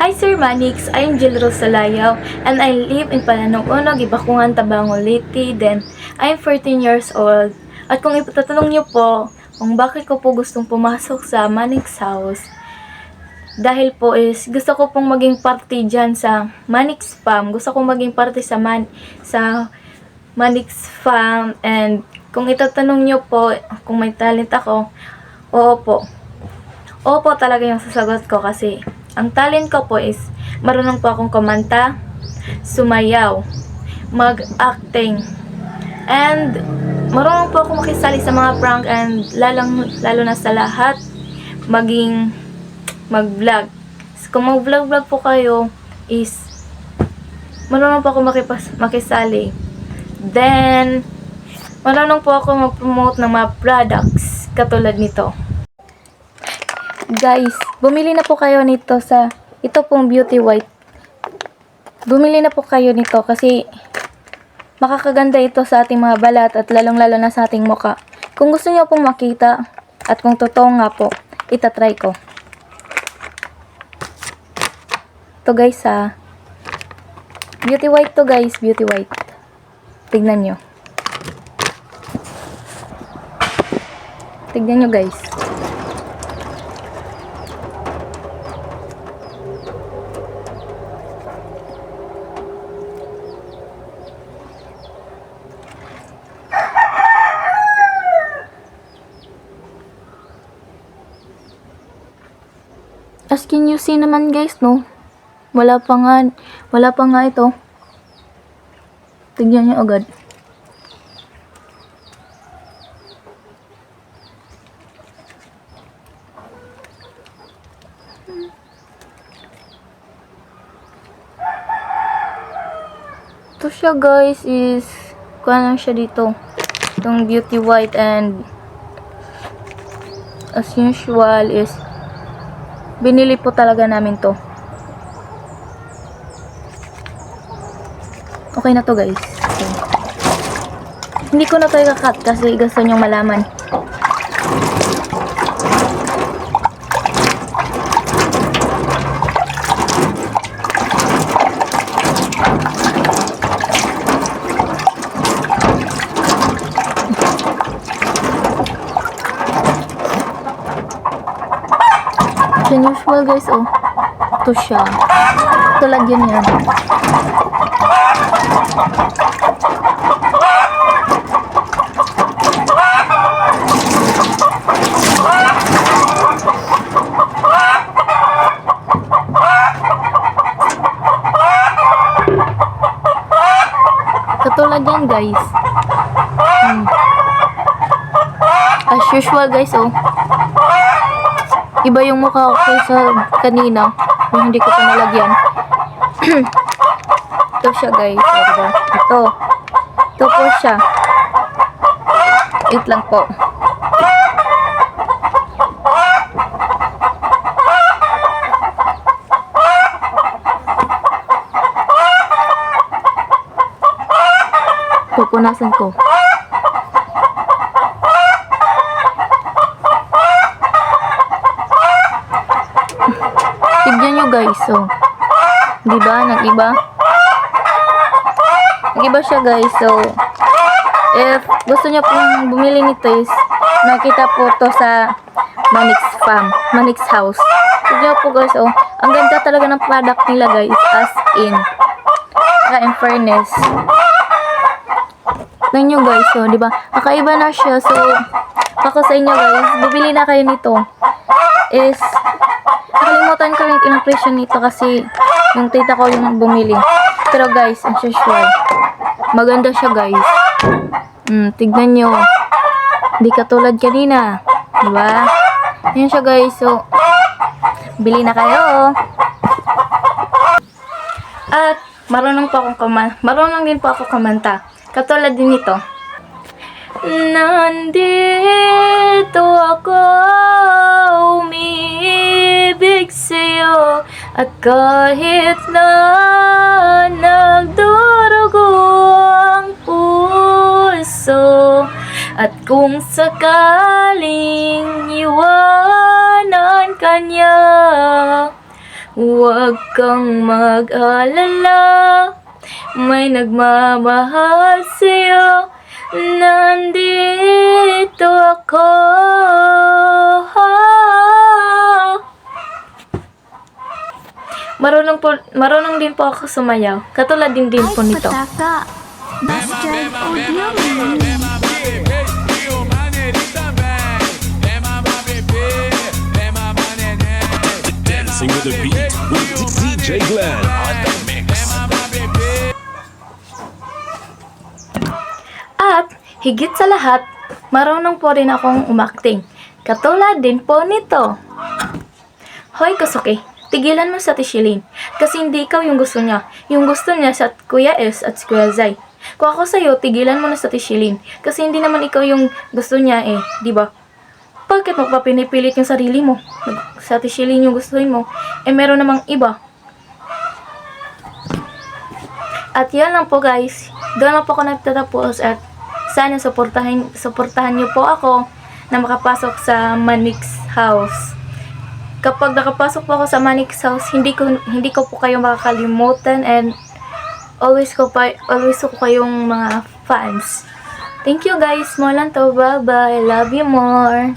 Hi Sir Manix, I'm Jill Rosalayaw and I live in Pananong-Unog, Ibakungan, Tabango, Leyte. Then, I'm 14 years old. At kung itatanong niyo po kung bakit ko po gustong pumasok sa Manix House, dahil po is gusto ko pong maging party dyan sa Manix Farm. Gusto kong maging party sa Manix Farm. And kung itatanong niyo po kung may talent ako, oo po. Oo po talaga yung sasagot ko kasi ang talent ko po is marunong po akong kumanta, sumayaw, mag-acting, and marunong po akong makisali sa mga prank and lalo na sa lahat maging mag-vlog. Kung mag-vlog po kayo is marunong po ako makisali. Then marunong po ako mag-promote ng mga products katulad nito. Guys, bumili na po kayo nito ito pong Beauty White. Bumili na po kayo nito kasi makakaganda ito sa ating mga balat at lalong-lalo na sa ating muka. Kung gusto niyo pong makita at kung totoo nga po, itatry ko. Ito guys Beauty White to guys, Beauty White. Tignan nyo. Tignan nyo guys. As can you see naman guys, no? Wala pa nga ito. Tignan nyo agad. Ito siya guys is, kuha lang siya dito. Itong Beauty White and as usual is binili po talaga namin to. Okay na to guys. Okay. Hindi ko na to i-cut kasi gusto nyong malaman. As usual guys, oh. Ito siya. Ito lagyan yan. Katulad yan guys. As usual guys, oh. Iba yung mukha ko sa kanina yung hindi ko pa nalagyan. Ito siya guys, diba? Ito po siya. Wait lang po. Pupunasan ko. Tignan nyo guys, so diba, nag-iba siya guys. So if gusto nyo pong bumili nito is nakita po to sa Manix Farm, Manix House. Tignan po guys, oh, ang ganda talaga ng product nila guys, as in fairness. Tignan nyo guys, so diba, kakaiba na siya. So ako sa inyo guys, bibili na kayo nito. Is nakalimutan ko yung presyo nito kasi yung tita ko yung bumili. Pero guys, as usual, maganda siya guys. Tignan nyo. Di katulad kanina. Diba? Yan siya guys. So, bili na kayo. At marunong din po ako kumanta. Katulad din ito. Nandito ako, umiibig sa'yo, at kahit na nagdurugo ang puso, at kung sakaling iwanan ka niya, Huwag kang mag-alala, may nagmamahal sa'yo. Nandito ako. Marunong din po ako sumayaw. Katulad din po nito. Pataka. Bastard Audio Release. Dancing with the beat with DJ Glenn on the mix. At higit sa lahat, marunong po rin akong umakting. Katulad din po nito. Hoy Kosuke, tigilan mo sa Tishilin. Kasi hindi ikaw yung gusto niya. Yung gusto niya sa Kuya S at si Kuya Zai. Kung ako sa'yo, tigilan mo na sa Tishilin. Kasi hindi naman ikaw yung gusto niya di ba? Bakit mo pa pinipilit yung sarili mo? Sa Tishilin yung gustuhin mo. Meron namang iba. At yan lang po guys. Doon lang po ako nagtatapos at sana suportahan niyo po ako na makapasok sa Manix House. Kapag nakapasok po ako sa Manix House, hindi ko po kayo makakalimutan and always ko kayong mga fans. Thank you guys. Mo lang to. Bye-bye. Love you more.